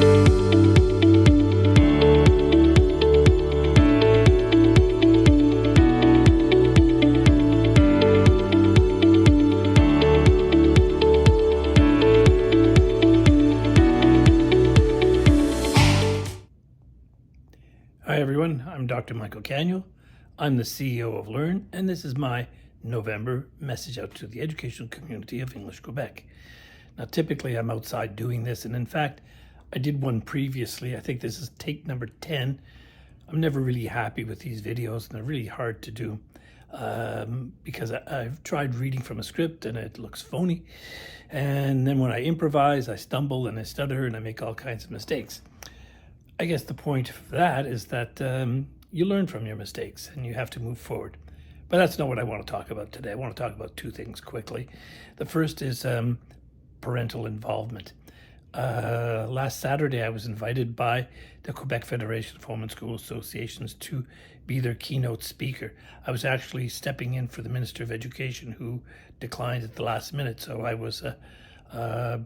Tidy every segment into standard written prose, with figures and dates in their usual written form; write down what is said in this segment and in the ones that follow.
Hi everyone, I'm Dr. Michael Caniel. I'm the CEO of Learn, and this is my November message out to the educational community of English Quebec. Now typically I'm outside doing this, and in fact I did one previously. I think this is take number 10. I'm never really happy with these videos, and they're really hard to do because I've tried reading from a script and it looks phony, and then when I improvise I stumble and I stutter and I make all kinds of mistakes. I guess the point of that is that you learn from your mistakes and you have to move forward. But that's not what I want to talk about today. I want to talk about two things quickly. The first is parental involvement. Last Saturday, I was invited by the Quebec Federation of Home and School Associations to be their keynote speaker. I was actually stepping in for the Minister of Education, who declined at the last minute. So I was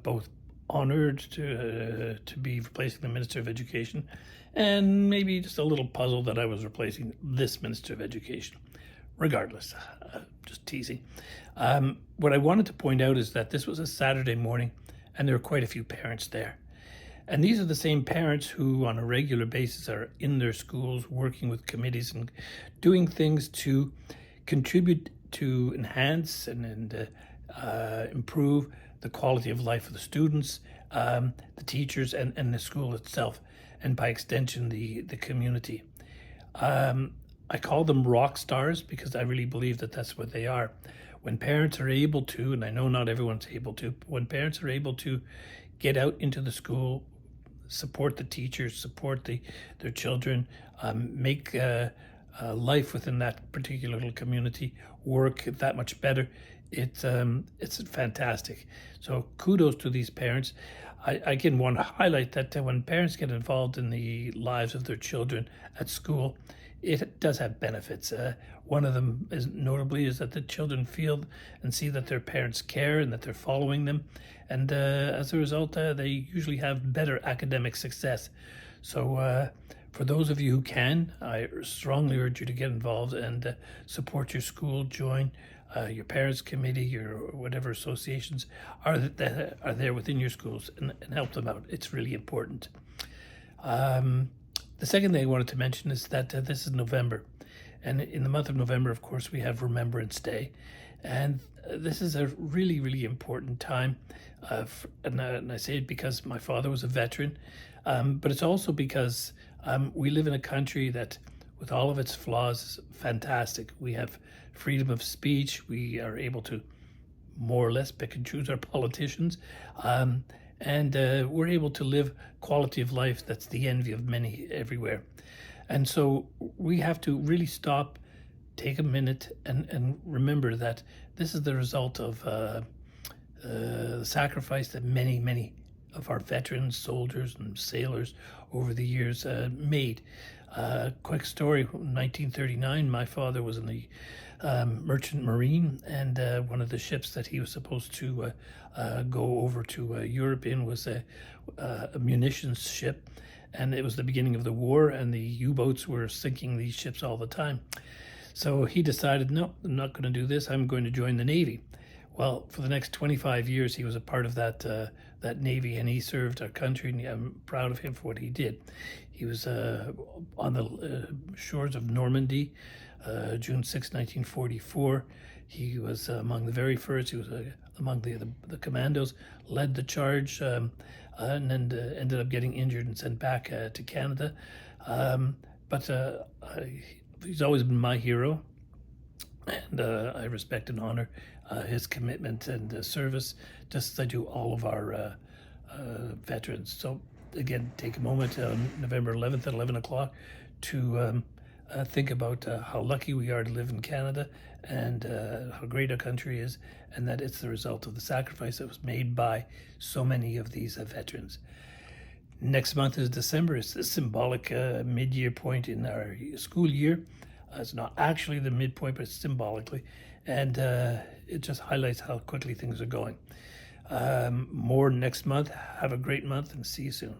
both honored to be replacing the Minister of Education, and maybe just a little puzzled that I was replacing this Minister of Education. Regardless, just teasing. What I wanted to point out is that this was a Saturday morning and there were quite a few parents there. And these are the same parents who on a regular basis are in their schools working with committees and doing things to contribute to enhance and improve the quality of life of the students, the teachers, and the school itself, and by extension, the community. I call them rock stars because I really believe that that's what they are. When parents are able to, and I know not everyone's able to, but when parents are able to get out into the school, support the teachers, support their children, make life within that particular little community work that much better, it's fantastic. So kudos to these parents. I again want to highlight that when parents get involved in the lives of their children at school, it does have benefits. One of them is notably is that the children feel and see that their parents care and that they're following them, and as a result, they usually have better academic success. So for those of you who can, I strongly urge you to get involved and support your school, join your parents' committee, your whatever associations are that are there within your schools, and help them out. It's really important. The second thing I wanted to mention is that this is November, and in the month of November, of course, we have Remembrance Day, and this is a really, really important time. And I say it because my father was a veteran, but it's also because we live in a country that, with all of its flaws, is fantastic. We have freedom of speech. We are able to more or less pick and choose our politicians. And we're able to live quality of life that's the envy of many everywhere. And so we have to really stop, take a minute, and remember that this is the result of the sacrifice that many, many of our veterans, soldiers, and sailors over the years made. Quick story, 1939, my father was in the merchant marine, and one of the ships that he was supposed to go over to Europe in was a munitions ship, and it was the beginning of the war, and the U-boats were sinking these ships all the time. So he decided, no, I'm not going to do this. I'm going to join the Navy. Well, for the next 25 years, he was a part of that Navy, and he served our country, and I'm proud of him for what he did. He was on the shores of Normandy, June 6, 1944. He was among the very first. He was among the commandos, led the charge, and then ended up getting injured and sent back to Canada. But he's always been my hero, and I respect and honor his commitment and service, just as I do all of our veterans. So again, take a moment on November 11th at 11 o'clock to think about how lucky we are to live in Canada, and how great our country is, and that it's the result of the sacrifice that was made by so many of these veterans. Next month is December. It's a symbolic mid-year point in our school year. It's not actually the midpoint, but symbolically, and it just highlights how quickly things are going. More next month. Have a great month, and see you soon.